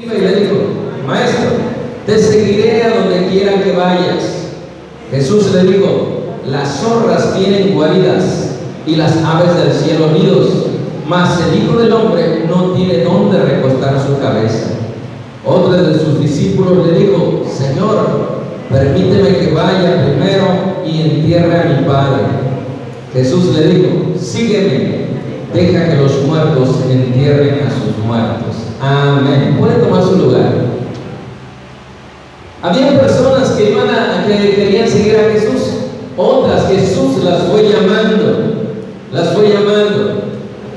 Y le dijo: Maestro, te seguiré a donde quiera que vayas. Jesús le dijo: las zorras tienen guaridas y las aves del cielo nidos, mas el Hijo del Hombre no tiene dónde recostar su cabeza. Otro de sus discípulos le dijo: Señor, permíteme que vaya primero y entierre a mi Padre. Jesús le dijo: sígueme, deja que los muertos entierren a sus muertos. Amén. Puede tomar su lugar. Había personas que querían seguir a Jesús, otras Jesús las fue llamando.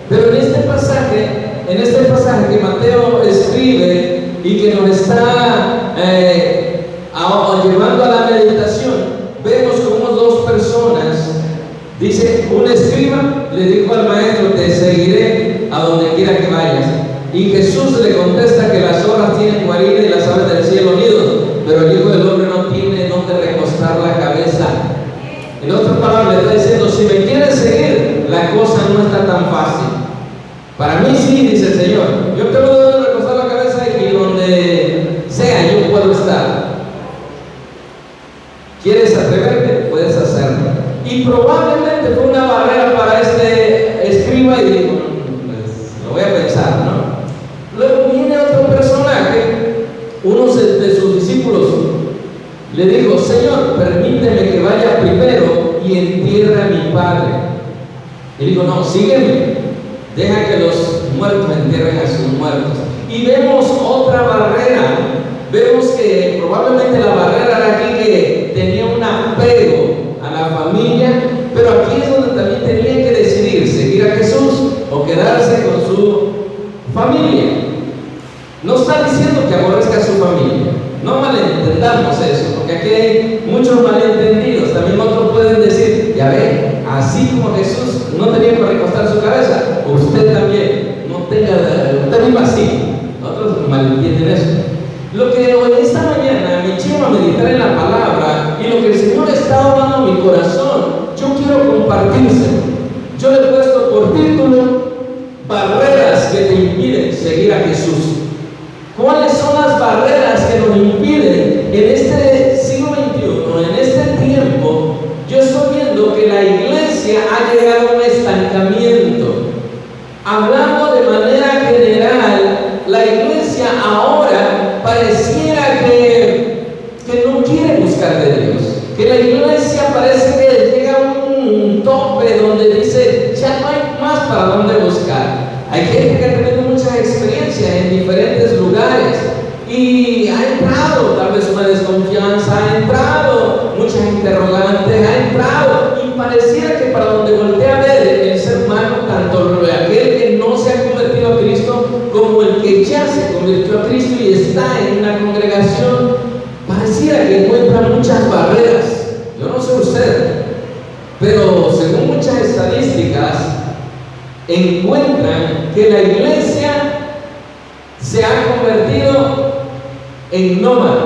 Pero en este pasaje que Mateo escribe y que nos está llevando a la meditación, vemos como dos personas. Dice, un escriba le dijo al maestro: te seguiré a donde quiera que vayas. Y Jesús le contesta que las zorras tienen guarida y las aves del cielo nidos, pero el Hijo del Hombre no tiene donde recostar la cabeza. En otras palabras, le está diciendo: si me quieres seguir, la cosa no está tan fácil. Para mí sí, dice el Señor, yo tengo donde recostar la cabeza y donde sea yo puedo estar. ¿Quieres atreverte? Puedes hacerlo. Y probablemente fue una barrera para este escriba y dijo: pues lo voy a pensar, ¿no? Luego viene otro personaje, uno de sus discípulos, le dijo: Señor, permíteme que vaya primero y entierre a mi Padre. Y dijo: no, sígueme, deja que los muertos entierren a sus muertos. Y vemos otra barrera. Vemos que probablemente la barrera era aquí, que tenía un apego a la familia, pero aquí es donde también tenía que decidir seguir a Jesús o quedarse con su familia. No está diciendo que aborrezca a su familia, no malentendamos eso, porque aquí hay muchos malentendidos. También otros pueden decir: ya ve, así como Jesús no tenía que recostar su cabeza, usted también no tenga, usted viva así. Otros malentienden eso. Lo que hoy, esta mañana, me lleva a meditar en la palabra, y lo que el Señor está hablando a mi corazón, yo quiero compartírselo. Yo le he puesto por título: barreras que te impiden seguir a Jesús. ¿Cuáles son las barreras que nos impiden en este siglo XXI, en este tiempo? Yo estoy viendo que la iglesia ha llegado a un estancamiento. Hablando de manera general, la iglesia ahora pareciera que no quiere buscar de Dios, que la iglesia parece que llega a un tope donde dice: ya no hay más para dónde buscar. Hay gente que ha tenido muchas experiencias en diferentes lugares y ha entrado tal vez una desconfianza, ha entrado muchas interrogantes, ha entrado, y pareciera que para donde voltea a ver el ser humano, tanto aquel que no se ha convertido a Cristo como el que ya se convirtió a Cristo y está en una congregación, pareciera que encuentra muchas barreras. Yo no sé usted, pero según muchas estadísticas, encuentran que la iglesia se ha convertido en nómada.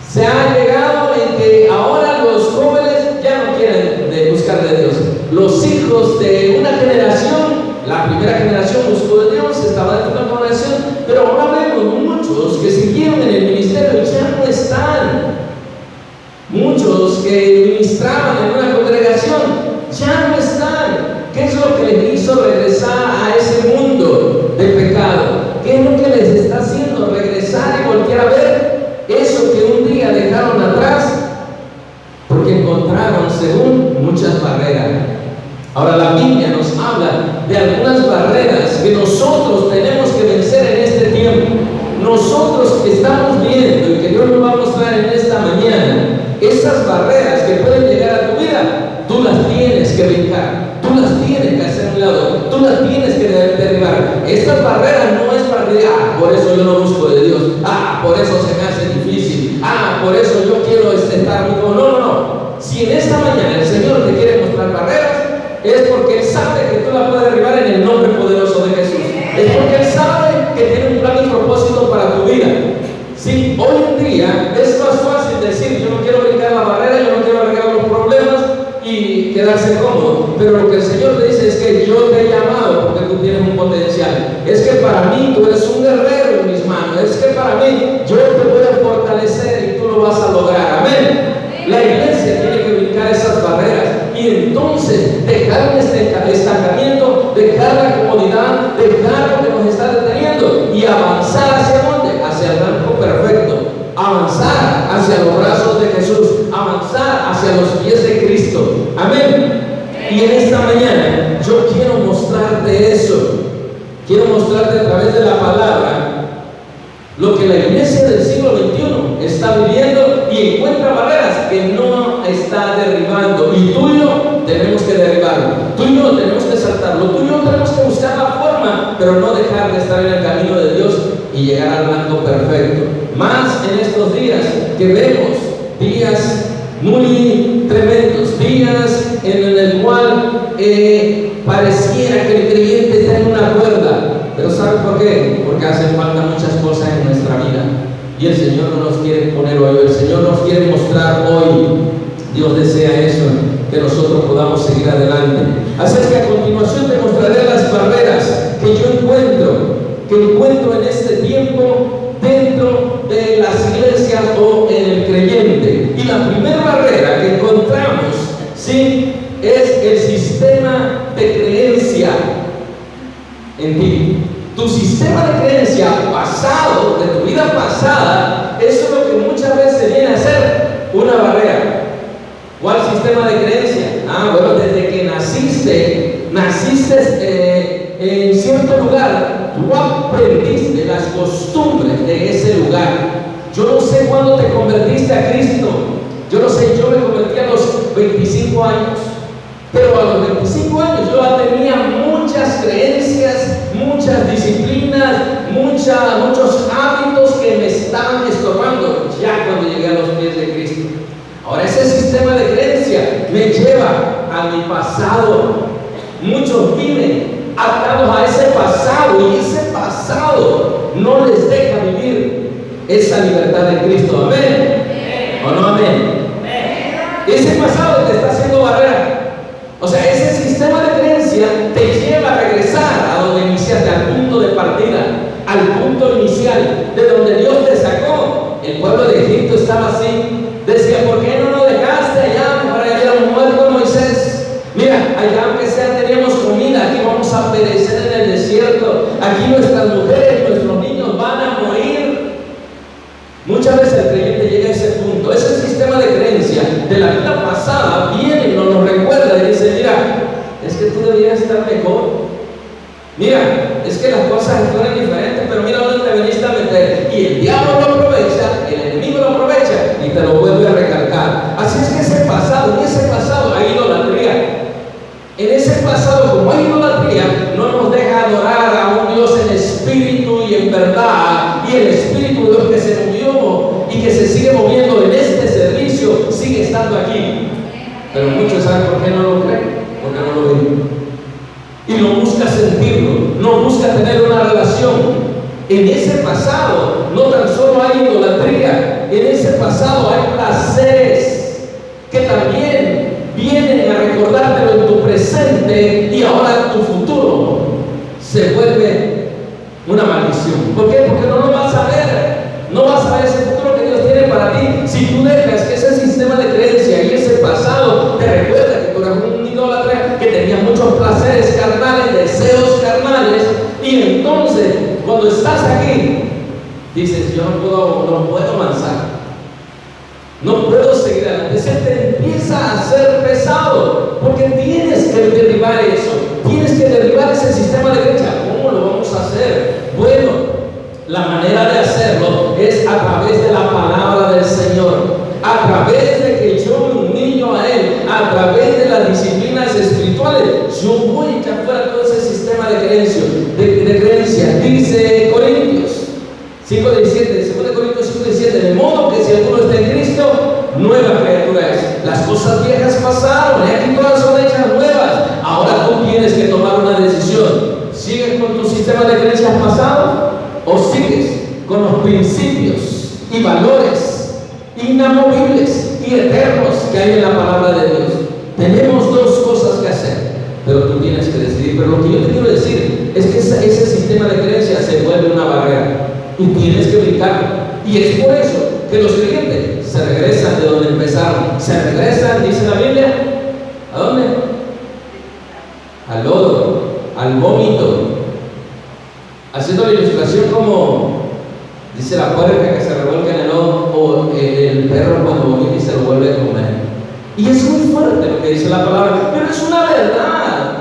Se ha llegado en que ahora los jóvenes ya no quieren buscar de Dios. Los hijos de una generación, la primera generación buscó de Dios, estaba dentro de la congregación, pero ahora vemos muchos que siguieron en el ministerio y ya no están. Muchos que ministraban en una congregación ya no están. ¿Qué es lo que les hizo regresar a ese mundo de pecado? ¿Qué es lo que les está haciendo regresar y voltear a ver eso que un día dejaron atrás? Porque encontraron, según, muchas barreras. Ahora la Biblia nos habla de algunas barreras que nosotros tenemos que vencer en este tiempo. Nosotros que estamos viendo y que Dios nos va a mostrar en esta mañana, esas barreras que pueden llegar a tu vida, tú las tienes que brincar, tú las tienes que hacer a un lado, tú las tienes que derribar. Estas barreras no es para decir: por eso yo no busco de Dios, por eso se me hace difícil, por eso yo quiero estar muy como. No. Si en esta mañana el Señor te quiere mostrar barreras, es porque Él sabe que tú las puedes derribar en el nombre poderoso de Jesús. Es porque Él sabe que tiene un plan y propósito para tu vida. Sí, hoy en día es más fácil decir: yo no quiero brincar la barrera, yo no quiero arreglar los problemas y quedarse cómodo. Pero lo que el Señor te dice es que yo te he llamado porque tú tienes un potencial. Es que para mí tú eres un guerrero en mis manos. hermano. Es que para mí, yo te voy a fortalecer y tú lo vas a lograr. Amén. La iglesia tiene que brincar esas barreras y entonces dejar este estancamiento, dejar la comodidad, dejar lo que nos está deteniendo y avanzar hacia dónde, hacia el blanco perfecto, avanzar hacia los brazos de Jesús, avanzar hacia los pies de Cristo. Amén. Y en esta mañana yo quiero mostrarte eso. Quiero mostrarte a través de la palabra lo que la iglesia del siglo XXI está viviendo y encuentra barreras que no está derribando. Y tú y yo tenemos que derribarlo. Tú y yo tenemos que saltarlo. Tú y yo tenemos que buscar la forma, pero no dejar de estar en el camino de Dios y llegar al blanco perfecto. Más en estos días que vemos días muy tremendos, días en el cual pareciera que el creyente está en una cuerda. Pero ¿sabe por qué? Porque hacen falta muchas cosas en nuestra vida y el Señor no nos quiere poner hoy, el Señor nos quiere mostrar hoy. Dios desea eso, que nosotros podamos seguir adelante. Así es que a continuación te mostraré las barreras que yo encuentro en este tiempo dentro de las iglesias o en el creyente. Y la primera barrera que encontramos, ¿sí?, es el sistema de creencia en ti. Tu sistema de creencia pasado, de tu vida pasada, eso es lo que muchas veces viene a ser una barrera. ¿Cuál sistema de creencia? Bueno, desde que naciste en cierto lugar, tú aprendiste las costumbres de ese lugar. Yo no sé cuándo te convertiste a Cristo. Yo no sé, yo me convertí a los 25 años. Pero a los 25 años yo ya tenía muchas creencias, muchas disciplinas, muchos hábitos que me estaban estorbando ya cuando llegué a los pies de Cristo. Ahora ese sistema de creencia me lleva a mi pasado. Muchos viven atados a ese pasado y ese pasado no les deja vivir esa libertad de Cristo. ¿Amén? ¿O no amén? Ese pasado te está haciendo barrera. O sea, ese sistema de creencia te lleva a regresar a donde iniciaste, al punto de partida, al punto inicial, de donde Dios te sacó. El pueblo de Egipto estaba así. Decía, ¿por qué no nos dejaste allá? Mejor allá hubiéramos muerto, Moisés. Mira, allá aunque sea teníamos comida, aquí vamos a perecer en el desierto. Aquí nuestras mujeres, nuestros niños van a morir. Muchas veces el creyente llega a ese punto. Ese sistema de creencia de la vida pasada viene y nos recuerda y dice, mira, es que tú deberías estar mejor. Mira, es que las cosas fueron diferentes, pero mira dónde te veniste a meter. Y el diablo lo aprovecha, el enemigo lo aprovecha y te lo vuelve a recalcar. Así es que ese pasado, en ese pasado hay idolatría. En ese pasado, como hay idolatría, no nos deja adorar a un Dios en espíritu y en verdad. Y el espíritu de Dios que se movió y que se sigue moviendo en este servicio sigue estando aquí. Pero muchos saben por qué no lo creen, porque no lo ven. Y no busca sentirlo, no busca tener una relación. En ese pasado no tan solo hay idolatría, en ese pasado hay placeres que también vienen a recordártelo en tu presente y ahora tu futuro se vuelve una maldición. ¿Por qué? Porque no lo vas a ver. No vas a ver ese futuro que Dios tiene para ti si tú dejas que ese sistema de creencia y ese pasado te recuerda que tú eras un idólatra, que tenías muchos placeres carnales, deseos carnales, y entonces cuando estás aquí dices, yo no puedo avanzar, no puedo seguir adelante. Se te empieza a hacer pesado porque tienes que derribar eso, tienes que derribar ese sistema de creencia. ¿Cómo lo vamos a hacer? Bueno, la manera de hacerlo es a través de la palabra del Señor, a través de que yo me humillo a Él, a través de las disciplinas espirituales. Yo voy a echar fuera todo ese sistema de creencia. Dice Corintios 5:17, 2 Corintios 5:17, de modo que si alguno está en Cristo, nueva criatura es. Las cosas viejas pasaron y aquí todas son hechas nuevas. Ahora tú tienes que tomar una decisión. ¿Sigues con tu sistema de creencias pasado o sigues con los principios y valores inamovibles y eternos que hay en la palabra de Dios? Tenemos dos cosas que hacer, pero tú tienes que decidir. Pero lo que yo te quiero decir es que ese sistema de creencias se vuelve una barrera y tienes Y es por eso que los creyentes se regresan de donde empezaron. Se regresan, dice la Biblia, ¿a dónde? Al lodo, al vómito. Haciendo la ilustración como dice la puerca que se revuelca en el lodo, o el perro cuando vomita y se lo vuelve a comer. Y es muy fuerte lo que dice la palabra, pero es una verdad.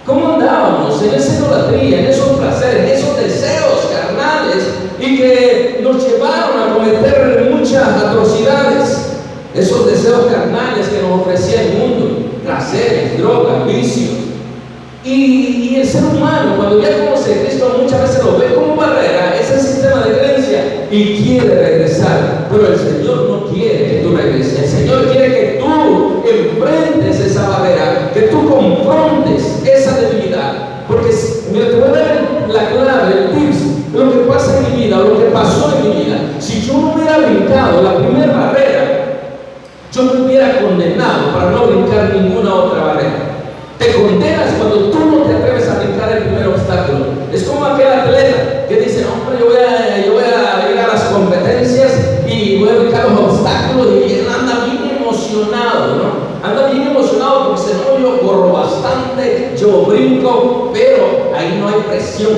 ¿Cómo andábamos en esa idolatría, en esos placeres, en esos deseos carnales y que nos llevaron a cometer muchas atrocidades? Esos deseos carnales que nos ofrecía el mundo, placeres, drogas, vicios. Y el ser humano, cuando ya conoce a Cristo, muchas veces lo ve como barrera, ese sistema de creencia, y quiere regresar. Pero el Señor no quiere que tú regreses. El Señor quiere que tú enfrentes esa barrera, que tú confrontes esa debilidad. Porque me te voy a dar la clave, el tips, lo que pasa en mi vida, lo que pasó en mi vida. Si yo no hubiera brincado la primera barrera, yo me hubiera condenado para no brincar ninguna otra barrera. Te condenas cuando tú no te atreves a brincar el primer obstáculo. Es como aquel atleta que dice, no, hombre, yo voy a llegar a las competencias y voy a brincar los obstáculos, y él anda bien emocionado, ¿no? Anda bien emocionado porque dice, no, yo corro bastante, yo brinco, pero ahí no hay presión.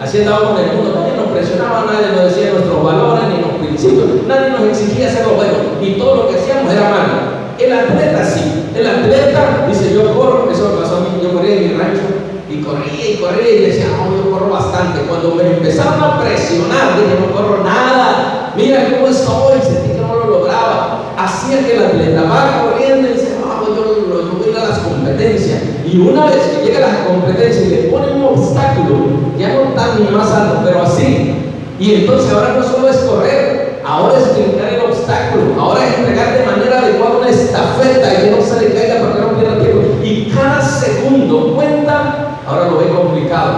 Así andaba con el mundo, nadie nos presionaba, nadie nos decía nuestros valores ni los principios, nadie nos exigía hacer lo bueno, y todo lo que hacíamos era malo. El atleta sí, el atleta dice, yo corro, eso me pasó a mí, yo corría en mi rancho y corría y decía, no, yo corro bastante. Cuando me empezaron a presionar, dije, no corro nada, mira cómo estoy, sentí que no lo lograba. Hacía que el atleta va corriendo y dice, no, yo voy a las competencias. Y una vez que llega a las competencias y le ponen un obstáculo, ya no tan más alto, pero así, y entonces ahora no solo es correr, ahora es brincar el obstáculo, ahora es entregar de manera adecuada una estafeta y que no se le caiga para que no pierda tiempo. Y cada segundo cuenta, ahora lo ve complicado,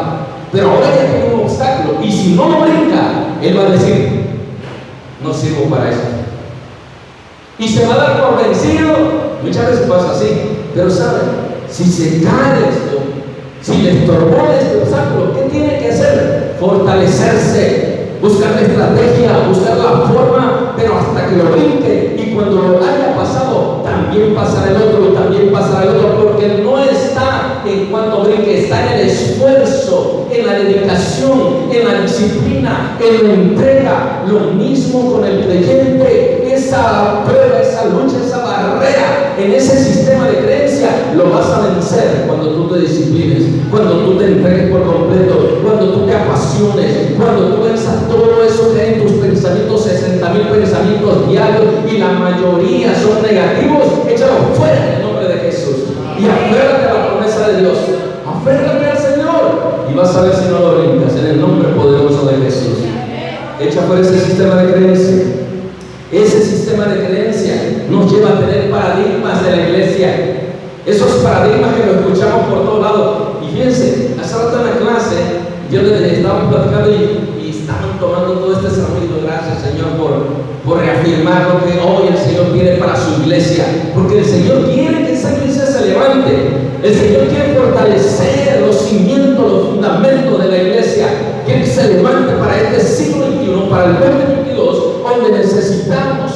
pero ahora ya tiene un obstáculo, y si no lo brinca, él va a decir, no sirvo para eso. Y se va a dar por vencido. Muchas veces pasa así, pero ¿saben? Si se cae esto, si le estorbó este obstáculo, ¿qué tiene que hacer? Fortalecerse, buscar la estrategia, buscar la forma, pero hasta que lo brinque. Y cuando lo haya pasado, también pasará el otro, y también pasará el otro, porque no está en cuanto brinque, está en el esfuerzo, en la dedicación, en la disciplina, en la entrega. Lo mismo con el creyente, esa prueba, esa lucha, esa barrera, en ese sistema de creencia, lo vas a vencer cuando tú te disciplines, cuando tú te entregues por completo, cuando tú te apasiones, cuando tú venzas todo eso que hay en tus pensamientos, 60,000 pensamientos diarios, y la mayoría son negativos. Échalo fuera en el nombre de Jesús y aférrate a la promesa de Dios, aférrate al Señor, y vas a ver si no lo brincas en el nombre poderoso de Jesús. Echa fuera ese sistema de creencia. Ese sistema de creencia nos lleva a tener paradigmas de la iglesia, esos paradigmas que lo escuchamos por todos lados. Y fíjense, hace rato en la clase yo les estaba platicando y estaban tomando todo este sermón, y gracias, Señor, por reafirmar lo que hoy el Señor quiere para su iglesia, porque el Señor quiere que esa iglesia se levante. El Señor quiere fortalecer los cimientos, los fundamentos de la iglesia, quiere que se levante para este siglo XXI, para el 2022, donde necesitamos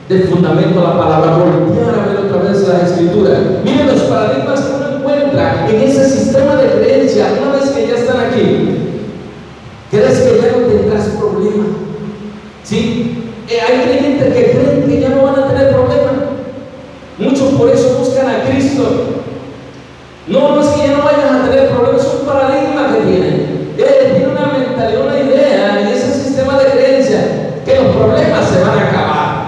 de fundamento a la palabra. Voltear a ver otra vez la escritura. Miren los paradigmas que uno encuentra en ese sistema de creencia. Una vez que ya están aquí, crees que ya no tendrás problema, ¿sí? Hay creyentes que creen que ya no van a tener problema. Muchos por eso buscan a Cristo. No es que ya no vayan a tener problemas, es un paradigma que tienen. Tiene una mentalidad, una idea, y ese sistema de creencia, que los problemas se van a acabar.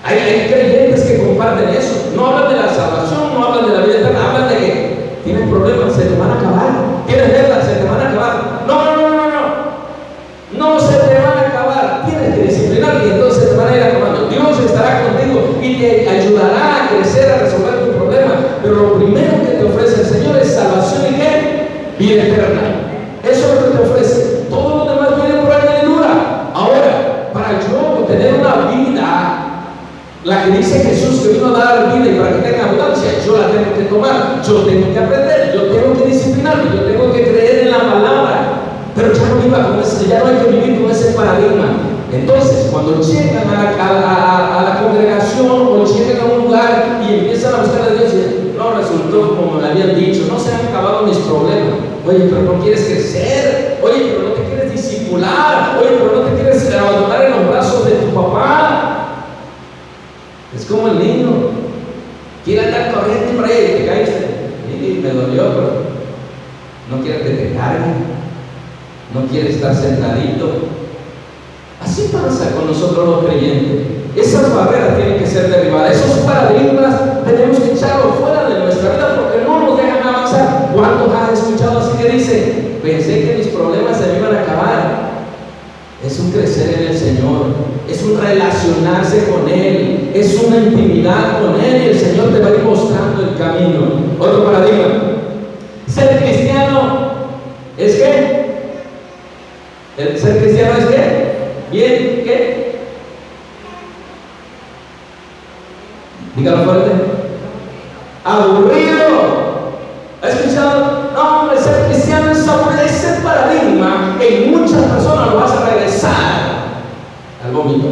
Hay creyentes que comparten eso. No hablan de la salvación, no hablan de la vida eterna, hablan de que tienes problemas, se te van a acabar. Tienes deudas, se te van a acabar. No se te van a acabar. Tienes que disciplinarte y entonces te van a ir acabando. Dios estará contigo y te ayudará a crecer, a resolver tu problema. Pero lo primero que te ofrece el Señor es salvación y ¿qué? Vida eterna. Eso es lo que te ofrece. Todo lo demás viene por añadidura. Ahora, para yo tener una vida, la que dice Jesús que vino a dar vida y para que tenga abundancia, yo la tengo que tomar, yo tengo que aprender, yo tengo que disciplinarme, yo tengo que creer en la palabra. Pero ya no viva con ese, ya no hay que vivir con ese paradigma. Entonces, cuando llegan a la congregación o llegan a un lugar y empiezan a buscar a Dios, y no resultó como me habían dicho, no se han acabado mis problemas. Oye, pero no quieres crecer, oye, pero no te quieres discipular, oye, pero no te quieres abandonar en los brazos de tu papá. Es como el niño, quiere andar corriendo por ahí y te caíste. Y me dolió, pero no quiere que te carguen, no quiere estar sentadito. Así pasa con nosotros los creyentes. Esas barreras tienen que ser derribadas. Esos paradigmas tenemos que echarlos fuera de nuestra vida porque no nos dejan avanzar. ¿Cuántos han escuchado así que dicen, pensé que mis problemas se me iban a acabar? Es un crecer en el Señor, es un relacionarse con Él, es una intimidad con Él y el Señor te va a ir mostrando el camino. Otro paradigma. Ser cristiano es ¿qué? ¿El ser cristiano es qué? Bien, ¿qué? Dígalo fuerte. Aburrido. ¿Has escuchado? No, hombre, ser cristiano es aburrido. Ese paradigma en muchas personas lo vas a regresar al vómito.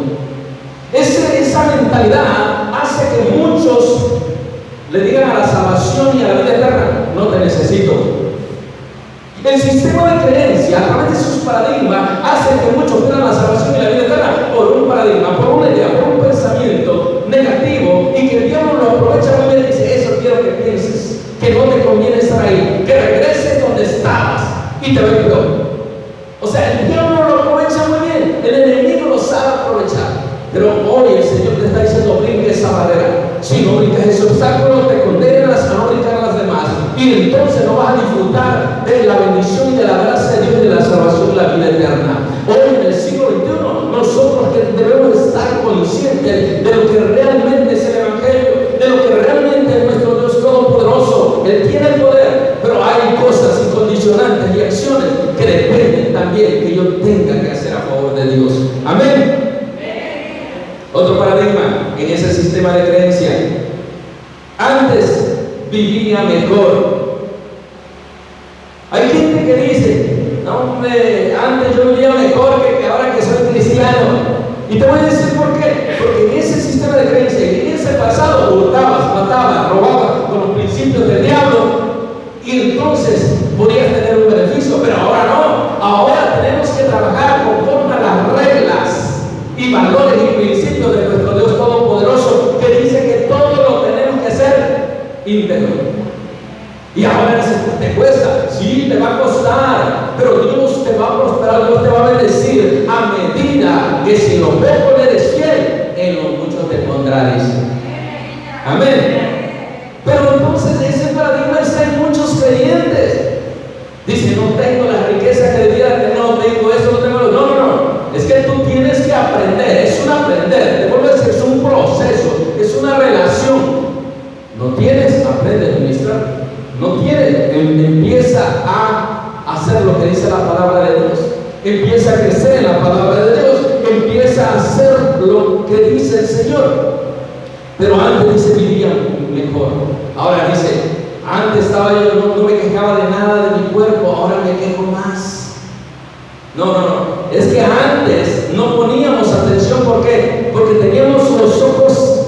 Esa mentalidad hace que muchos le digan a la salvación y a la vida eterna, no te necesito. El sistema de creencia, a través de sus paradigmas, hace que muchos pierdan la salvación y la vida eterna por un paradigma, por una idea, por un pensamiento negativo y que el diablo lo aprovecha muy bien y dice, eso quiero que pienses, que no te conviene estar ahí, que regreses donde estabas y te va a ir peor. O sea, el diablo lo aprovecha muy bien, el enemigo lo sabe aprovechar. Pero hoy el Señor te está diciendo, brinca esa barrera. Si no brincas ese obstáculo, te condenas a no brincar a las demás. Y entonces no vas a disfrutar de la bendición y de la gracia de Dios y de la salvación y la vida eterna. Hoy en el siglo XXI, nosotros debemos estar conscientes de lo que realmente es el Evangelio, de lo que realmente es nuestro Dios Todopoderoso. Él tiene el poder, pero hay cosas y condicionantes y acciones que dependen también que yo tenga que hacer a favor de Dios. Amén. Otro paradigma en ese sistema de creencia. Antes vivía mejor. Hay gente que dice, no hombre, antes yo vivía mejor que ahora que soy cristiano. Y te voy a decir por qué. Porque en ese sistema de creencia, en ese pasado, hurtabas, matabas, robabas con los principios del diablo y entonces podías tener un beneficio, pero ahora no. Ahora tenemos que trabajar conforme a las reglas y valores y principios de nuestro Dios Todopoderoso, que dice que todo lo tenemos que hacer íntegro. Y ahora dices, pues te cuesta, sí, te va a costar, pero Dios te va a prosperar, Dios te va a bendecir a medida que si lo poco le eres fiel, en lo mucho te pondrá, dice. Amén. Pero entonces ese paradigma está en muchos creyentes. Dice, no tengo las riquezas que debiera tener, no tengo eso, no tengo lo. No, no, no. Es que tú tienes que aprender, es un aprender, te vuelvo a decir, es un proceso, es una relación. No tienes, aprende a administrar. No tienes, empieza a hacer lo que dice la palabra de Dios. Empieza a crecer en la palabra de Dios. Empieza a hacer lo que dice el Señor. Pero antes dice, vivía mejor. Ahora dice, antes estaba yo, no me quejaba de nada de mi cuerpo, ahora me quejo más. No. Es que antes no poníamos atención. ¿Por qué? Porque teníamos los ojos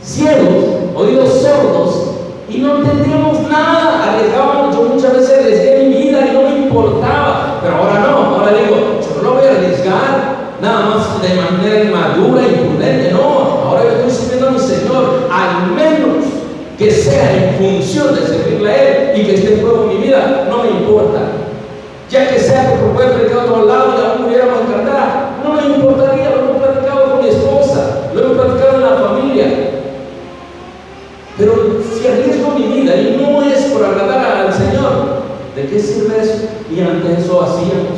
ciegos, oídos sordos y no entendíamos nada. Arriesgábamos, yo muchas veces arriesgué mi vida y no me importaba. Pero ahora no, ahora digo, yo no lo voy a arriesgar nada más de manera inmadura y prudente. No, ahora yo estoy sirviendo a mi Señor, al menos que sea en función de servirle a Él y que esté en juego mi vida, no me importa. Ya que sea porque puede predicar a otro lado y aún pudiéramos encantar, no me importaría, lo hemos platicado con mi esposa, lo hemos platicado en la familia. Pero si arriesgo mi vida y no es por agradar al Señor, ¿de qué sirve eso? Y antes eso hacíamos.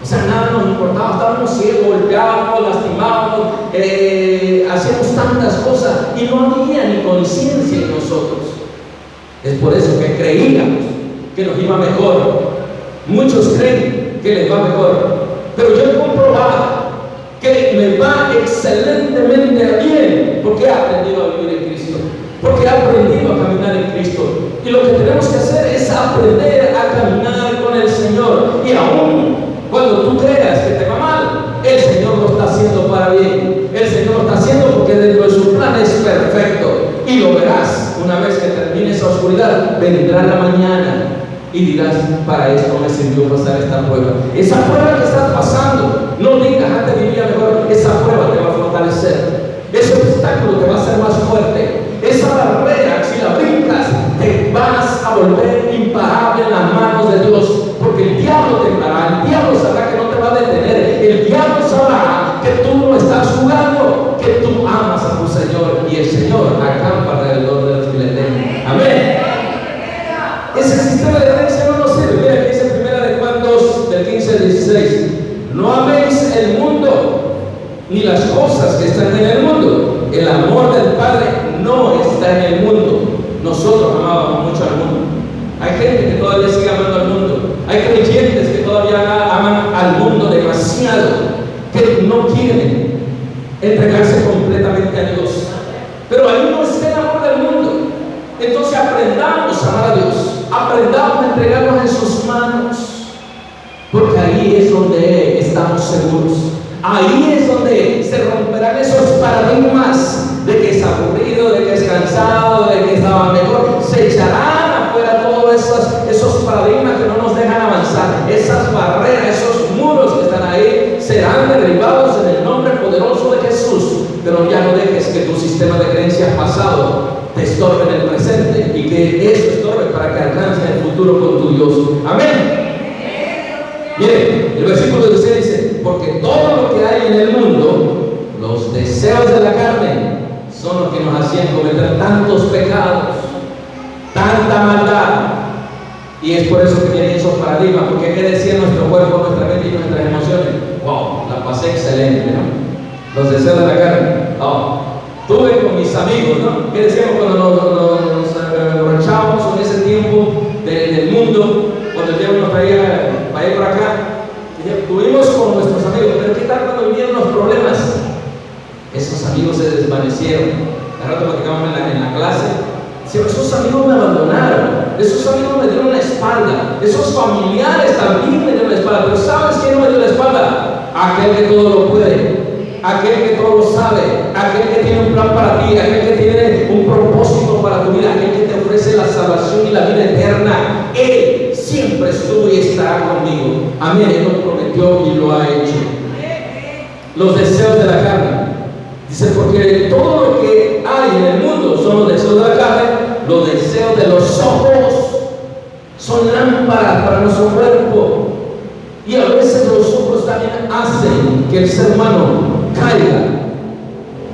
O sea, nada nos importaba, estábamos ciegos, golpeábamos, lastimábamos, hacíamos tantas cosas y no había ni conciencia en nosotros. Es por eso que creíamos que nos iba mejor. Muchos creen que les va mejor, pero yo he comprobado que me va excelentemente bien porque he aprendido a vivir en Cristo, porque he aprendido a caminar en Cristo. Y lo que tenemos que hacer es aprender a caminar con el Señor. Y aún cuando tú creas que te va mal, el Señor lo está haciendo para bien. El Señor lo está haciendo porque dentro de su plan es perfecto. Y lo verás una vez que termine esa oscuridad. Vendrá la mañana y dirás: para esto me sirvió pasar esta prueba. Esa prueba que estás pasando, no digas antes vivía mejor. Esa prueba te va a fortalecer. Ese obstáculo te va a hacer más fuerte. Esa barrera, si la brincas, te vas a volver imparable en las manos de Dios. Porque el diablo temblará, el diablo sabrá que no te va a detener, el diablo sabrá que tú no estás jugando, que tú amas a tu Señor, y el Señor acampa alrededor de los que le temen. Amén. Ese sistema de creencia no nos sirve. Mira que dice 1 Juan 2, del 15 al 16: no améis el mundo ni las cosas que están en el mundo. El amor del Padre no está en el mundo. Nosotros amábamos mucho al mundo. Hay gente que todavía sigue amando al mundo. Hay creyentes que todavía aman al mundo demasiado, que no quieren entregarse completamente a Dios. Pero ahí no está el amor del mundo. Entonces aprendamos a amar a Dios, aprendamos a entregarnos en sus manos, porque ahí es donde estamos seguros. Ahí es donde se romperán esos paradigmas de que es aburrido, de que es cansado, de que estaba mejor. Se echarán afuera todos esos paradigmas que no nos dejan avanzar. Esas barreras, esos muros que están ahí serán derribados en el nombre poderoso de Jesús. Pero ya no dejes que tu sistema de creencias pasado te estorbe en el presente, y que eso estorbe para que alcances el futuro con tu Dios. Amén. Miren, el versículo 16 dice: porque todo lo que hay en el mundo, los deseos de la carne, son los que nos hacían cometer tantos pecados, tanta maldad. Y es por eso que vienen esos paradigmas. Porque ¿qué decía nuestro cuerpo, nuestra mente y nuestras emociones? Wow, la pasé excelente, ¿no? Los deseos de la carne. Oh, tuve con mis amigos, ¿no? ¿Qué decíamos cuando nos emborrachábamos en ese tiempo del mundo? Cuando el diablo nos traía para ir por acá, tuvimos con nuestros amigos. Pero ¿qué tal cuando vinieron los problemas? Esos amigos se desvanecieron. Al rato platicábamos en la clase. Esos amigos me abandonaron, esos amigos me dieron la espalda, esos familiares también me dieron la espalda. Pero ¿sabes quién no me dio la espalda? Aquel que todo lo puede, aquel que todo lo sabe, aquel que tiene un plan para ti, aquel que tiene un propósito para tu vida, aquel que te ofrece la salvación y la vida eterna. Él siempre estuvo y estará conmigo. Amén. Él lo prometió y lo ha hecho. Los deseos de la carne. Dice: porque todo lo que hay en el mundo son los deseos de la carne, los deseos de los ojos, son lámparas para nuestro cuerpo. Y a veces los ojos también hacen que el ser humano caiga.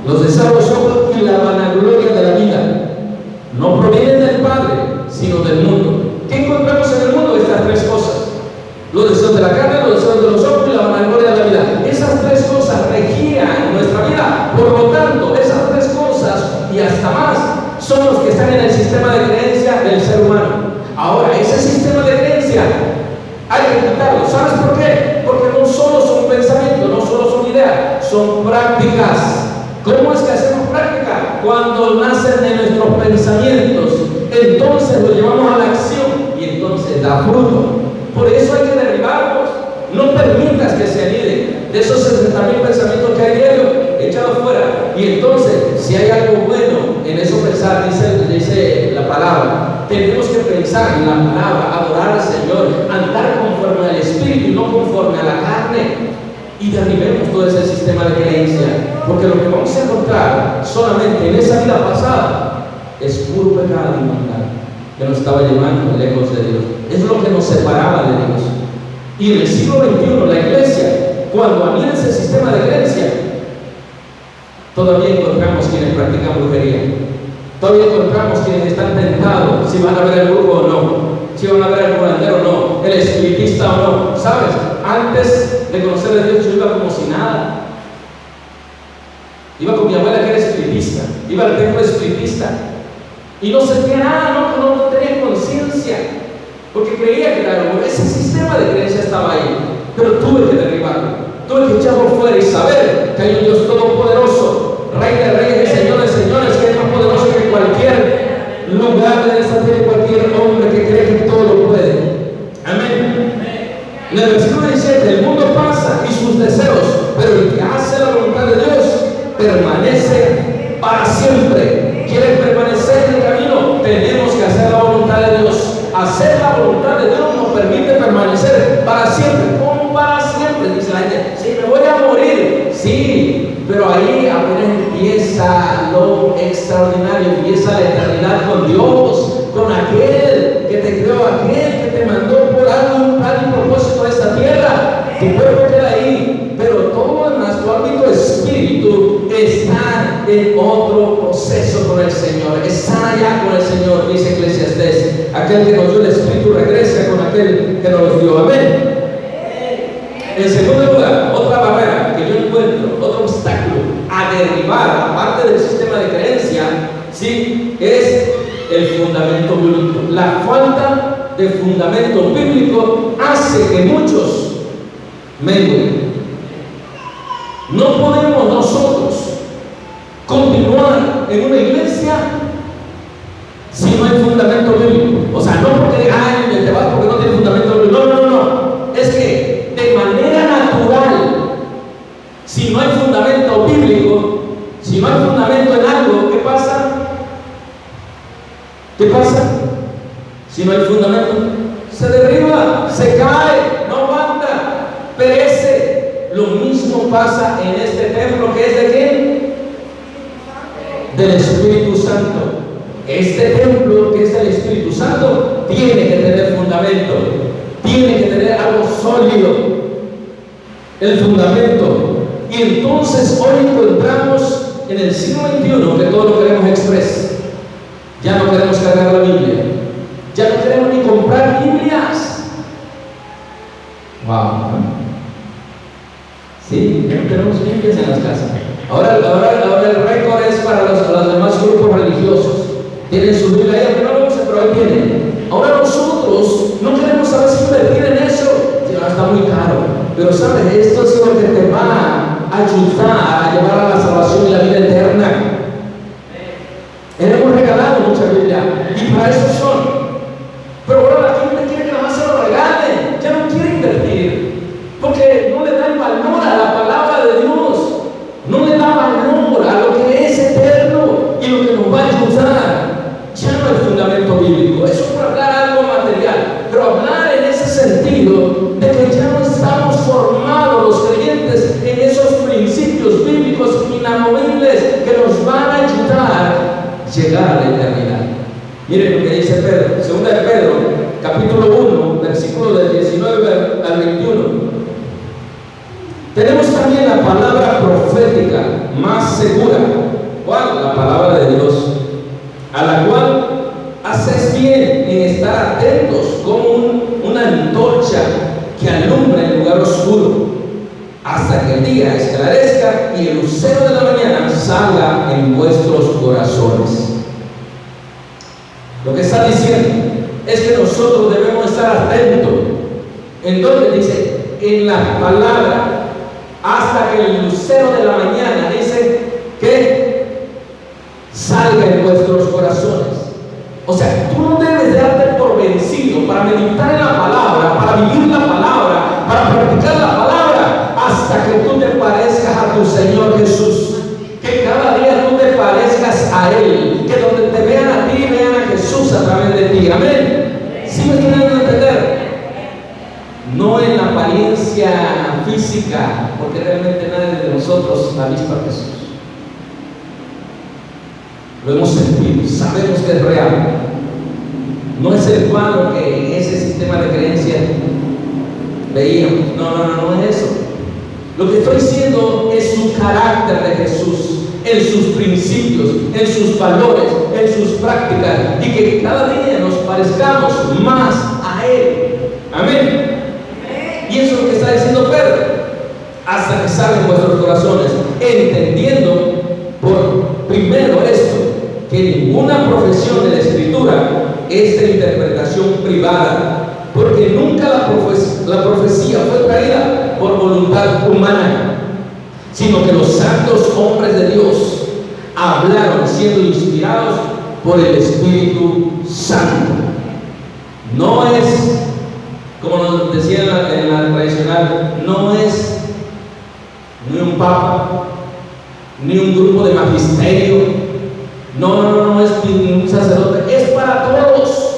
Los deseos de los ojos y la vanagloria de la vida no provienen del Padre, sino del mundo. ¿Qué encontramos en el mundo? Estas tres cosas: los deseos de la carne, los deseos de los ojos y la vanagloria de la vida. Esas tres cosas regían nuestra vida. Por lo tanto, esas tres cosas y hasta más son los que están en el sistema de creencia del ser humano. Ahora, ese sistema de creencia hay que quitarlo. ¿Sabes por qué? Porque no solo son pensamientos, no solo son ideas, son prácticas. ¿Cómo es que hacemos práctica? Cuando nacen de nuestros pensamientos, entonces lo llevamos a la acción y entonces da fruto. Por eso hay que derribarlos. No permitas que se aniden de esos 60,000 pensamientos que hay diario, echados fuera. Y entonces, si hay algo bueno en eso pensar, dice la palabra, tenemos que pensar en la palabra, adorar al Señor, andar conforme al Espíritu y no conforme a la carne. Y derribemos todo ese sistema de creencia, porque lo que vamos a encontrar solamente en esa vida pasada es puro pecado y maldad que nos estaba llevando lejos de Dios. Es lo que nos separaba de Dios. Y en el siglo XXI, la iglesia, cuando anida ese sistema de creencia, todavía encontramos quienes practican brujería. Todavía encontramos quienes están tentados si van a ver el brujo o no, si van a ver el curandero o no, el espiritista o no. ¿Sabes? Antes de conocer a Dios, yo iba como si nada. Iba con mi abuela, que era espiritista, iba al templo espiritista y no sentía nada, no tenía conciencia, porque creía que ese sistema de creencia estaba ahí. Pero tuve que derribarlo, tuve que echarlo fuera y saber que hay un Dios todopoderoso, Rey de reyes y Señor de señores, que es más poderoso que cualquier lugar de esta tierra, cualquier hombre que cree que todo lo puede. Amén. En el versículo 17, el mundo pasa y sus deseos, pero permanece para siempre. ¿Quieres permanecer en el camino? Tenemos que hacer la voluntad de Dios. Hacer la voluntad de Dios nos permite permanecer para siempre. ¿Cómo para siempre? Dice la gente, sí, me voy a morir. Sí, pero ahí apenas empieza lo extraordinario, empieza la eternidad con Dios, con aquel que te creó, aquel que te mandó por algo, un plan y propósito a esta tierra. Tu cuerpo queda ahí, pero todo demás, tu ámbito espíritu está en otro proceso con el Señor, está allá con el Señor, dice Eclesiastés. Aquel que nos dio el espíritu regresa con aquel que nos lo dio. Amén. En segundo lugar, otra barrera que yo encuentro, otro obstáculo a derribar, aparte del sistema de creencia, ¿sí?, es el fundamento bíblico. La falta de fundamento bíblico hace que muchos menguen. No podemos nosotros continuar en una iglesia si no hay fundamento bíblico. O sea, no porque te vas porque no tiene fundamento bíblico. No. Es que de manera natural, si no hay fundamento bíblico, si no hay fundamento en algo, ¿qué pasa? ¿Qué pasa? Si no hay fundamento, se derriba, se cae, no aguanta, perece. Lo mismo pasa en este templo, que es de quién? Del Espíritu Santo. Este templo, que es del Espíritu Santo, tiene que tener fundamento, tiene que tener algo sólido, el fundamento. Y entonces hoy encontramos en el siglo XXI que todo lo queremos express. Ya no queremos cargar la Biblia, ya no queremos ni comprar Biblias. Wow. Sí, ya no tenemos Biblias en las casas. Ahora el récord es para los demás grupos religiosos. Tienen su Biblia ahí, aunque no lo usen, pero ahí tienen. Ahora nosotros no queremos saber si invertir en eso. Si no, está muy caro. Pero sabes, esto es lo que te va a ayudar a llevar a la salvación y la vida eterna. Hemos regalado mucha Biblia y para eso son. Pero ahora la gente quiere que nada más se lo regalen, ya no quiere invertir, porque no le da el valor a la palabra de Dios, no le da valor a lo que es eterno y lo que nos va a ayudar. Ya no hay fundamento bíblico. Eso es por hablar algo material, pero hablar en ese sentido de que ya no estamos formados los creyentes en esos principios bíblicos inamovibles que nos van a ayudar llegar a la eternidad. Miren lo que dice Pedro, 2 de Pedro, capítulo 1, versículo del 19 al 21. Tenemos también la palabra profética más segura. ¿Cuál? La palabra de Dios, a la cual haces bien en estar atentos como una antorcha que alumbra el lugar oscuro, hasta que el día esclarezca y el lucero de la mañana salga en vuestros corazones. Lo que está diciendo es que nosotros debemos estar atentos. ¿En dónde dice? En la palabra, hasta que el lucero de la mañana, dice que salga en vuestros corazones. O sea, tú no debes darte por vencido para meditar en la palabra, para vivir la palabra, para practicar la palabra, hasta que tú te parezcas a tu Señor Jesús. Que cada día tú te parezcas a Él, que donde te vean a ti, vean a Jesús a través de ti. Amén. ¿Sí me tienen que entender? No en la apariencia física, porque realmente nadie de nosotros ha visto a Jesús. Lo hemos sentido, sabemos que es real. No es el cuadro que en ese sistema de creencias veíamos. No es eso. Lo que estoy diciendo es su carácter de Jesús, en sus principios, en sus valores, en sus prácticas, y que cada día nos parezcamos más a Él. Amén. Y eso es lo que está diciendo Pedro, hasta que salgan vuestros corazones, entendiendo por primero esto, que ninguna profesión de la Escritura es de interpretación privada, porque nunca la profecía fue traída por voluntad humana, sino que los santos hombres de Dios hablaron siendo inspirados por el Espíritu Santo. No es, como nos decía en la tradicional, no es ni un papa, ni un grupo de magisterio, no es ni un sacerdote, es para todos.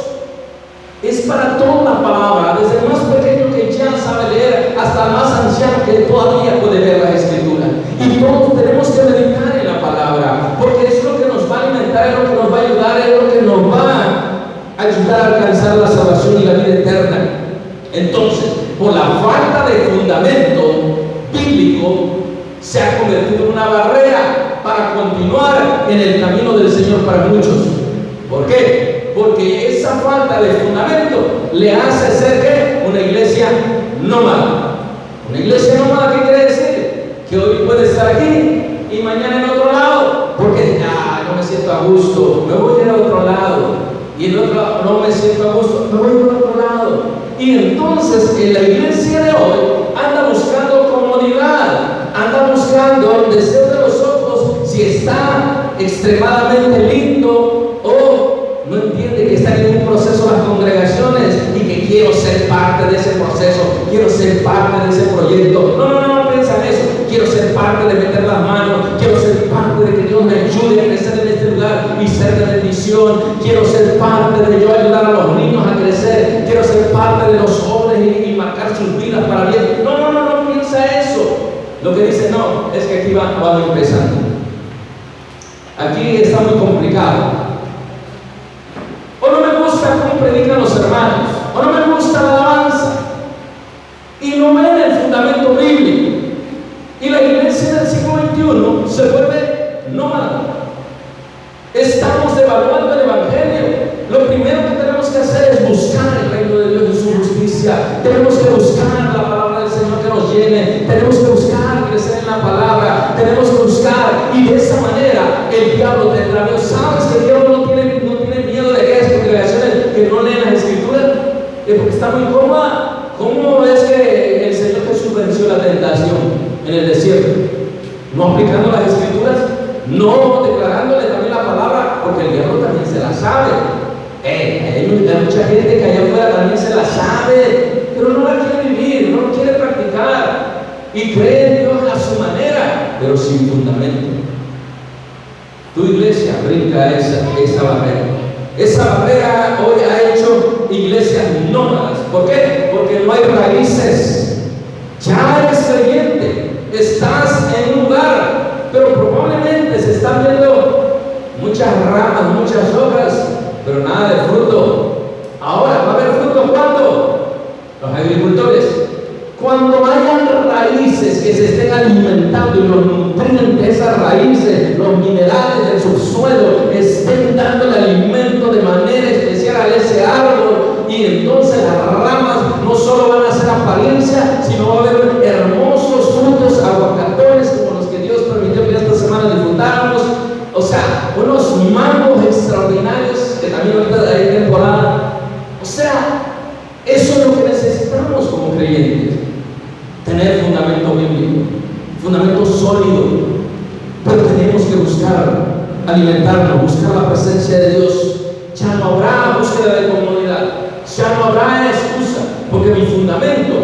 Es para toda la palabra, desde el más pequeño que ya sabe leer hasta el más anciano que todavía puede leer la Escritura. Y todos tenemos que meditar en la palabra, porque es lo que nos va a alimentar, es lo que nos va a ayudar, es lo que nos va a ayudar a alcanzar la salvación y la vida eterna. Entonces, por la falta de fundamento bíblico, se ha convertido en una barrera para continuar en el camino del Señor para muchos. ¿Por qué? Porque esa falta de fundamento le hace ser ¿qué? Una iglesia nómada. Una iglesia nómada, ¿qué quiere decir? Que hoy puede estar aquí y mañana en otro lado, porque no me siento a gusto, me voy a ir a otro lado, y en otro lado no me siento a gusto, me voy a ir a otro lado. Y entonces en la iglesia de hoy anda buscando comodidad, anda buscando el deseo de los ojos, si está extremadamente lindo o no entiende que están en un proceso las congregaciones y que quiero ser parte de ese proceso, quiero ser parte de ese proyecto. No piensa en eso. Quiero ser parte de meter las manos, quiero ser parte de que Dios me ayude a crecer en este lugar y ser de bendición. Quiero ser parte de yo ayudar a los niños a crecer, quiero ser parte de los jóvenes y marcar sus vidas para bien. No piensa eso. Lo que dice no, es que aquí vamos empezando. Aquí está muy complicado. O no me gusta cómo predican los hermanos, o no me gusta la alabanza, y no ven el fundamento bíblico. Y la iglesia del siglo XXI se vuelve nómada. Estamos devaluando el evangelio. Lo primero que tenemos que hacer es buscar el reino de Dios y su justicia. Tenemos que buscar la palabra del Señor que nos llene. Tenemos que buscar crecer en la palabra. Tenemos que buscar, y de esa manera el diablo tendrá miedo. ¿Sabes que el diablo no tiene miedo de aquellas congregaciones que no leen las Escrituras? Es porque está muy cómoda. ¿Cómo es que el Señor Jesús venció la tentación en el desierto? No aplicando las Escrituras, no declarándole también la palabra, porque el diablo también se la sabe. Hay mucha gente que allá afuera también se la sabe, pero no la quiere vivir, no lo quiere practicar, y cree en Dios a su manera, pero sin fundamento. Tu iglesia brinca esa barrera. Esa barrera hoy ha hecho iglesias nómadas. ¿Por qué? Porque no hay raíces. Ya eres creyente, estás en un lugar, pero probablemente se están viendo muchas ramas, muchas hojas, pero nada de fruto. Ahora, ¿va a haber fruto cuándo? Los agricultores, cuando hayan raíces que se estén alimentando y los nutrientes de esas raíces, los minerales del subsuelo, estén dando el alimento de manera especial a ese árbol, y entonces las ramas no solo van a ser apariencia, sino va a haber hermosos frutos aguacatones como los que Dios permitió que esta semana disfrutáramos. O sea, unos mangos extraordinarios que también ahorita hay temporada. O sea, eso es lo que necesitamos como creyentes. Tener fundamento bíblico, fundamento sólido, pero tenemos que buscar alimentarnos, buscar la presencia de Dios. Ya no habrá búsqueda de comodidad, ya no habrá excusa, porque mi fundamento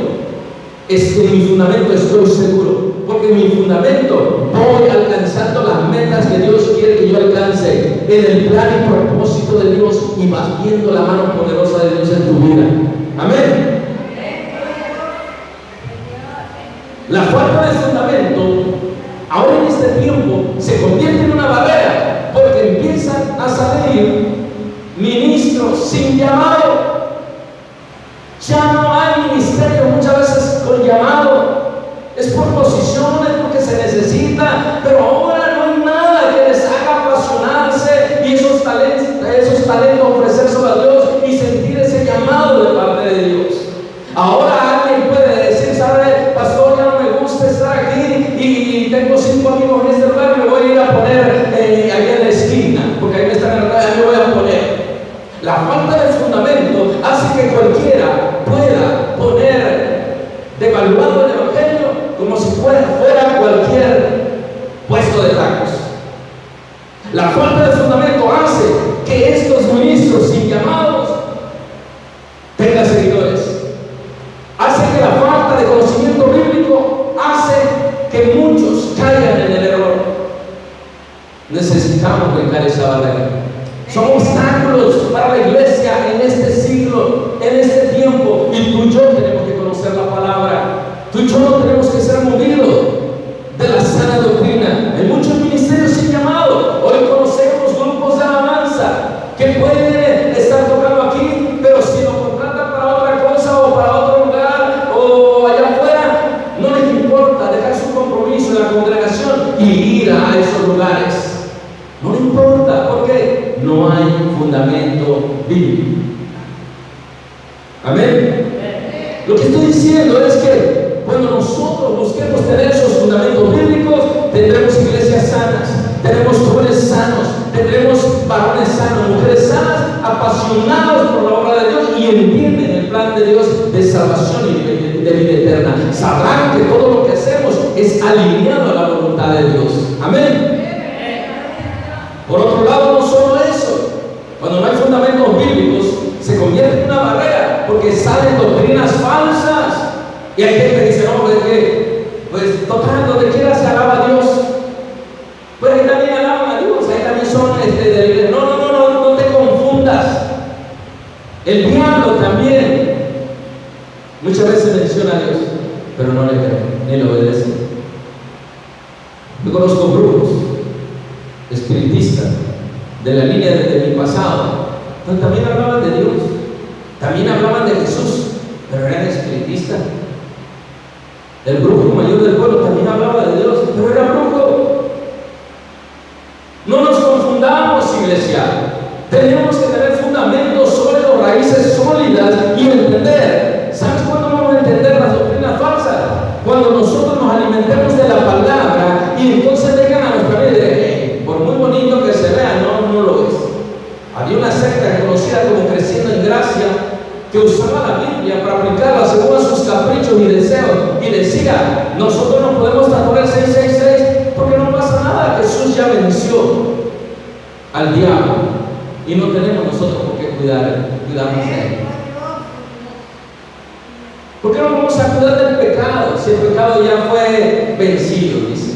es que mi fundamento estoy seguro, porque mi fundamento voy alcanzando las metas que Dios quiere que yo alcance en el plan y propósito de Dios, y vas viendo la mano poderosa de Dios en tu vida. Amén. La falta de fundamento ahora en este tiempo se convierte en una barrera, porque empiezan a salir ministros sin llamado. Ya no hay ministerio muchas veces con llamado, es por posiciones, porque se necesita, pero ahora no hay nada que les haga apasionarse y esos talentos ofrecérselo a Dios y sentir ese llamado de parte de Dios. Ahora alguien puede decir, ¿sabe, pastor? Ya no me gusta estar aquí y tengo 5 amigos en este lugar, me voy a ir a poner allá en la esquina, porque ahí me están en la calle, me voy a poner. La falta de fundamento hace que cualquiera pueda poner devaluado el evangelio como si fuera cualquier puesto de tacos. La falta de fundamento hace que estos ministros sin llamados tengan seguidores. Hace que la falta de conocimiento bíblico hace que muchos caigan en el error. barrera. Son obstáculos para la iglesia en este siglo, en este tiempo. Y tú y yo tenemos que conocer la palabra. Tú y yo no tenemos que ser movidos de la sana doctrina. Hay muchos ministerios sin llamado. Hoy conocemos grupos de alabanza que pueden estar tocando aquí, pero si lo contratan para otra cosa o para otro lugar o allá afuera, no les importa dejar su compromiso en la congregación y ir a esos lugares. No le importa, porque no hay fundamento bíblico. Amén. Lo que estoy diciendo es que cuando nosotros busquemos tener esos fundamentos bíblicos, tendremos iglesias sanas, tenemos jóvenes sanos, tendremos varones sanos, mujeres sanas, apasionados por la obra de Dios y entienden el plan de Dios de salvación y de vida eterna. Sabrán que todo lo que hacemos es alineado a la voluntad de Dios. Amén. Por otro lado, no solo eso, cuando no hay fundamentos bíblicos, se convierte en una barrera, porque salen doctrinas falsas. Y hay gente que dice, no, pues total, donde quiera se alaba a Dios. Pues ahí también alaban a Dios, ahí también son no te confundas. El diablo también muchas veces menciona a Dios, pero no le cree, ni le obedece. Yo conozco brujos, espiritistas, de la línea de mi pasado, pero también hablaban de Dios, también hablaban de Jesús, pero eran espiritistas. El brujo mayor del pueblo también hablaba de Dios, pero era brujo. No nos confundamos, iglesia. Tenemos que tener fundamentos sólidos, raíces sólidas y entender. ¿Sabes cuándo vamos a entender las doctrinas falsas? Cuando nosotros nos alimentemos de la palabra y entonces vengan a nuestra vida y digan, por muy bonito que se vea, no lo es. Había una secta conocida como Creciendo en Gracia que usaba la Biblia para aplicarla según a sus caprichos y deseos, y decía, nosotros no podemos tatuar el 666 porque no pasa nada, Jesús ya venció al diablo y no tenemos nosotros por qué cuidarnos de él. ¿Por qué no vamos a cuidar del pecado si el pecado ya fue vencido? Dice.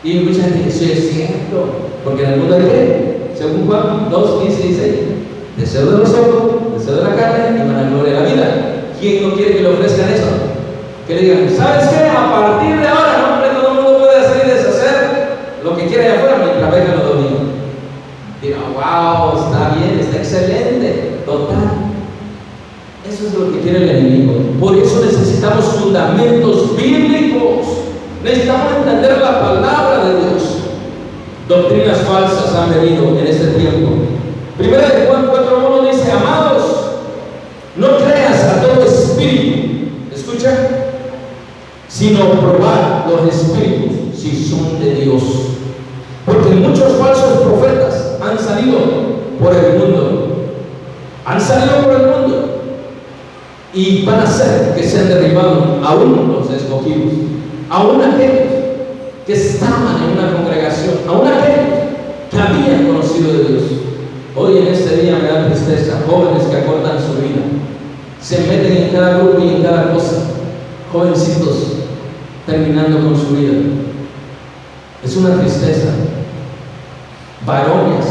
Y mucha gente dice, sí, es cierto, porque en el mundo hay qué, según Juan 2, 15 y 16, deseo de los ojos, deseo de la carne y vanagloria de la vida. ¿Quién no quiere que le ofrezcan eso? Que le digan, ¿sabes qué? A partir de ahora, hombre, todo el mundo puede hacer y deshacer lo que quiera allá afuera mientras vengan los domingos. Diga, wow, está bien, está excelente, total. Eso es lo que quiere el enemigo. Por eso necesitamos fundamentos bíblicos. Necesitamos entender la palabra de Dios. Doctrinas falsas han venido en este tiempo. Primera de Juan 4:1 dice, amados, no creas a todo espíritu, escucha, sino probar los espíritus si son de Dios. Porque muchos falsos profetas han salido por el mundo. Han salido por el mundo. Y van a hacer que sean derribados aún los escogidos, aún aquellos que estaban en una congregación, aún aquellos que habían conocido de Dios. Hoy en este día me da tristeza, jóvenes que acortan su vida, se meten en cada grupo y en cada cosa, jovencitos terminando con su vida. Es una tristeza. Varones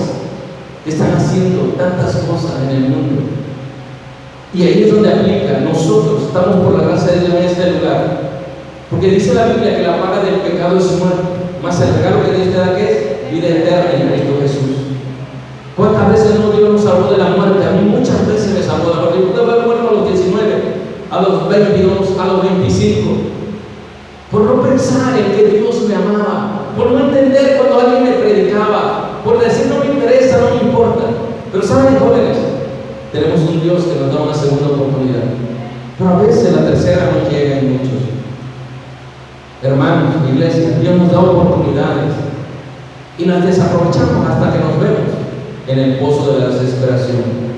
que están haciendo tantas cosas en el mundo. Y ahí es donde aplica. Nosotros estamos por la gracia de Dios en este lugar, porque dice la Biblia que la paga del pecado es muerte, más el regalo que Dios te da, que es vida eterna en Cristo Jesús. ¿Cuántas veces no Dios nos salvó de la muerte? A mí muchas veces me salvó de la muerte. Yo pude haber muerto a los 19, a los 22, a los 25, por no pensar en que Dios me amaba, por no entender cuando alguien me predicaba, por decir no me interesa, no me importa. Pero saben, jóvenes, tenemos un Dios que nos da una segunda oportunidad, pero a veces la tercera no llega en muchos. Hermanos, iglesia, Dios nos da oportunidades y las desaprovechamos hasta que nos vemos en el pozo de la desesperación.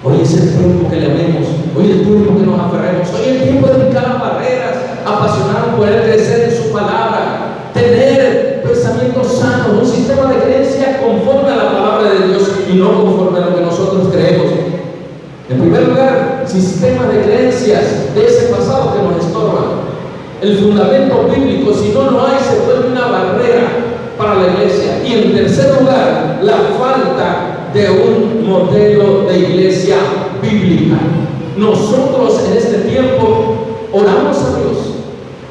Hoy es el tiempo que le amemos, hoy es el tiempo que nos aferremos, hoy es el tiempo de brincar las barreras, apasionarnos por Él, crecer en su palabra, tener pensamientos sanos, un sistema de creencia conforme a la palabra de Dios y no conforme a lo que nosotros creemos. En primer lugar, sistemas de creencias de ese pasado que nos estorban. El fundamento bíblico, si no lo hay, se vuelve una barrera para la iglesia. Y en tercer lugar, la falta de un modelo de iglesia bíblica. Nosotros en este tiempo oramos a Dios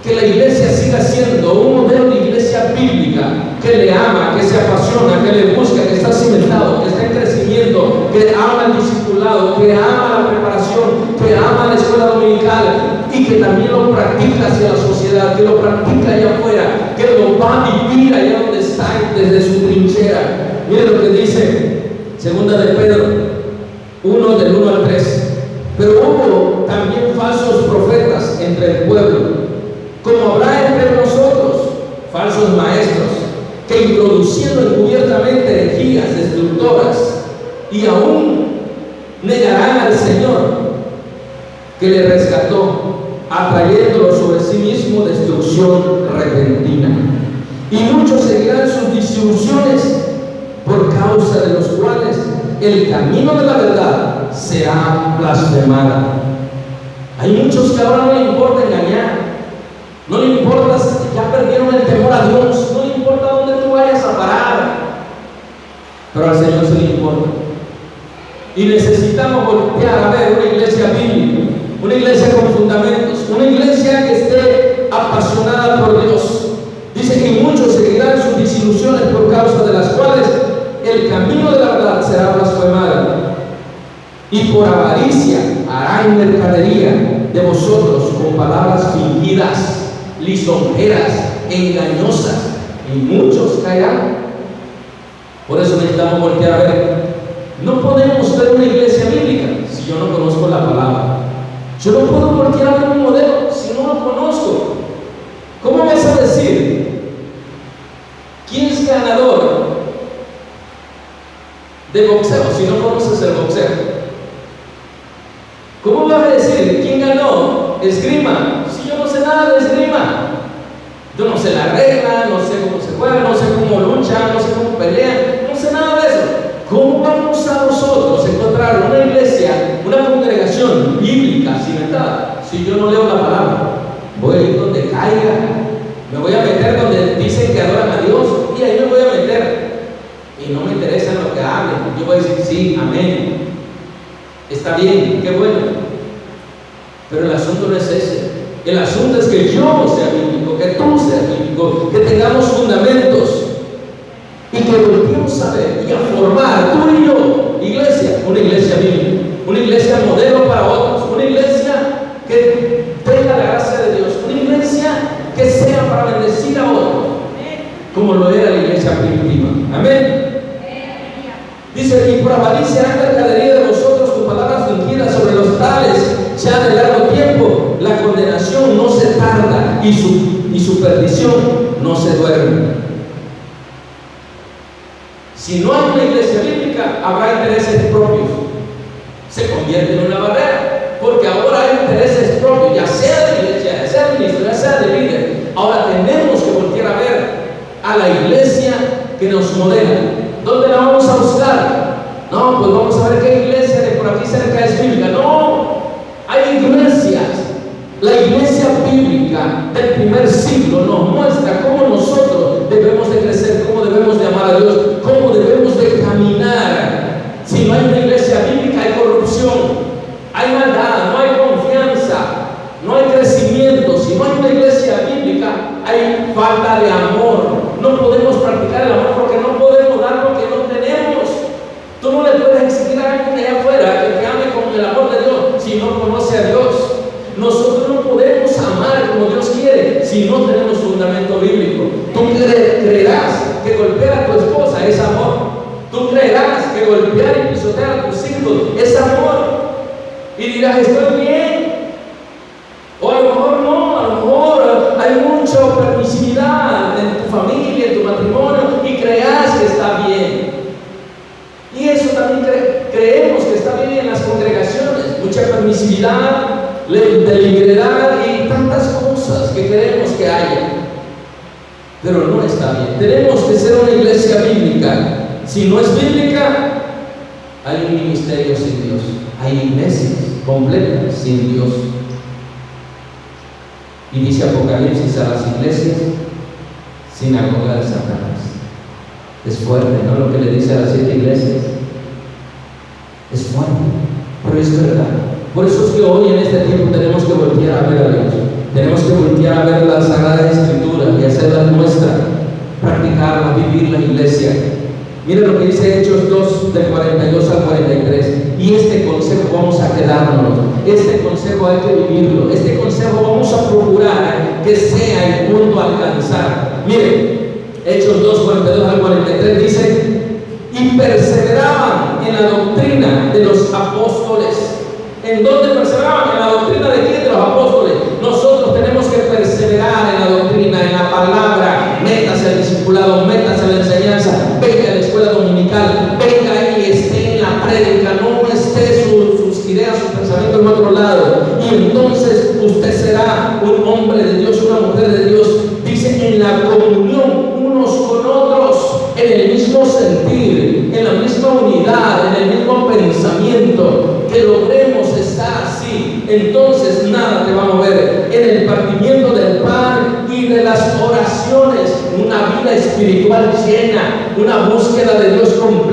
que la iglesia siga siendo un modelo de iglesia bíblica, que le ama, que se apasiona, que le busca, que está cimentado, que está en crecimiento, que ama el discipulado, que ama la preparación, que ama la escuela dominical y que también lo practica hacia la sociedad, que lo practica allá afuera, que lo va a vivir allá donde está desde su trinchera. Mire lo que dice Segunda de Pedro 1 del 1 al 3. Pero hubo también falsos profetas entre el pueblo, como habrá entre nosotros falsos maestros, que introduciendo encubiertamente herejías destructoras, y aún negarán al Señor que le rescató, atrayéndolo sobre sí mismo destrucción repentina. Y muchos seguirán sus disoluciones, por causa de los cuales el camino de la verdad será blasfemada. Hay muchos que ahora no le importa engañar, no le importa, ya perdieron el temor a Dios, no le importa dónde tú vayas a parar, pero al Señor sí le importa. Y necesitamos voltear a ver una iglesia bíblica, una iglesia con fundamentos, una iglesia que esté apasionada por Dios. Dice que muchos seguirán sus disilusiones, por causa de las cuales el camino de la verdad será blasfemado, y por avaricia harán mercadería de vosotros con palabras fingidas, lisonjeras, engañosas, y muchos caerán. Por eso necesitamos voltear a ver. No podemos ver una iglesia bíblica si yo no conozco la palabra. Yo no puedo voltear a ver un modelo si no lo conozco. ¿Cómo vas a decir quién es ganador de boxeo si no conoces el boxeo? ¿Cómo vas a decir quién ganó esgrima si yo no sé nada de esgrima? Yo no sé la regla, no sé cómo se juega, no sé cómo luchan, no sé cómo pelean, no sé nada de eso. ¿Cómo vamos a nosotros encontrar una iglesia, una congregación bíblica cimentada si yo no leo la palabra? Voy a ir donde caiga, me voy a meter donde dicen que adoran a Dios y ahí me voy a meter. Y no me interesa lo que hablen, yo voy a decir sí, amén, está bien, qué bueno. Pero el asunto no es ese. El asunto es que yo sea bíblico, que tú seas bíblico, que tengamos fundamentos y que volvamos a ver y a formar, tú y yo, iglesia, una iglesia bíblica, una iglesia modelo para otros, una iglesia que tenga la gracia de Dios, una iglesia que sea para bendecir a otros, como lo era la iglesia primitiva. Amén. Dice, y por avaricia harán mercadería de vosotros con palabras fingidas, sobre los tales ya de largo tiempo la condenación no se tarda y su perdición no se duerme. Si no hay una iglesia bíblica, habrá intereses propios. Se convierte en una barrera, porque ahora hay intereses propios, ya sea de iglesia, ya sea de ministro, ya sea de líder. Ahora tenemos que voltear a ver a la iglesia que nos modela. ¿Dónde la vamos a buscar? No, pues vamos a ver qué iglesia de por aquí cerca es bíblica. No, hay iglesias. La iglesia bíblica del primer siglo nos muestra cómo nosotros debemos de crecer, cómo debemos de amar a Dios, cómo debemos de caminar. Si no hay una iglesia bíblica, hay corrupción, hay maldad, no hay confianza, no hay crecimiento. Si no hay una iglesia bíblica, hay falta de amor. No podemos practicar el amor porque no podemos dar lo que no tenemos. Tú no le puedes exigir a alguien allá afuera que ame con el amor de Dios si no conoce a Dios. Nosotros no podemos amar como Dios quiere si no tenemos fundamento bíblico. Tú creerás que golpear a tu esposa es amor. Tú creerás que golpear y pisotear a tus hijos es amor. Y dirás, estoy bien. O a lo mejor no, a lo mejor hay mucha permisividad en tu familia, en tu matrimonio, y creas que está bien. Y eso también creemos que está bien en las congregaciones. Mucha permisividad, de libertad y tantas cosas que queremos que haya, pero no está bien. Tenemos que ser una iglesia bíblica. Si no es bíblica, hay un ministerio sin Dios, hay iglesias completas sin Dios. Y dice Apocalipsis a las iglesias: sinagoga de Satanás. Es fuerte, ¿no? Lo que le dice a las 7 iglesias. Es fuerte, pero es verdad. Por eso es que hoy en este tiempo tenemos que voltear a ver a Dios. Tenemos que voltear a ver la Sagrada Escritura y hacerla nuestra, practicarla, vivir la iglesia. Mira lo que dice Hechos 2, del 42 al 43. Y este consejo vamos a quedarnos. Este consejo hay que vivirlo. Este consejo vamos a procurar que sea el punto a alcanzar. Miren, Hechos 2, 42 al 43 dice: y perseveraban en la doctrina de los apóstoles. ¿En dónde perseveraban? En la doctrina de quién? De los apóstoles. Nosotros tenemos que perseverar en la doctrina, en la palabra. Métase al discipulado, métase a la enseñanza, venga a la escuela dominical, venga y esté en la prédica, no esté sus ideas, sus pensamientos en otro lado. Y entonces usted será un hombre de Dios, una mujer de Dios. Dice: en la comunión unos con otros, en el mismo sentir, en la misma unidad, en el mismo pensamiento. Que logremos estar así, entonces nada te va a mover. En el partimiento del pan y de las oraciones, una vida espiritual llena, una búsqueda de Dios completa.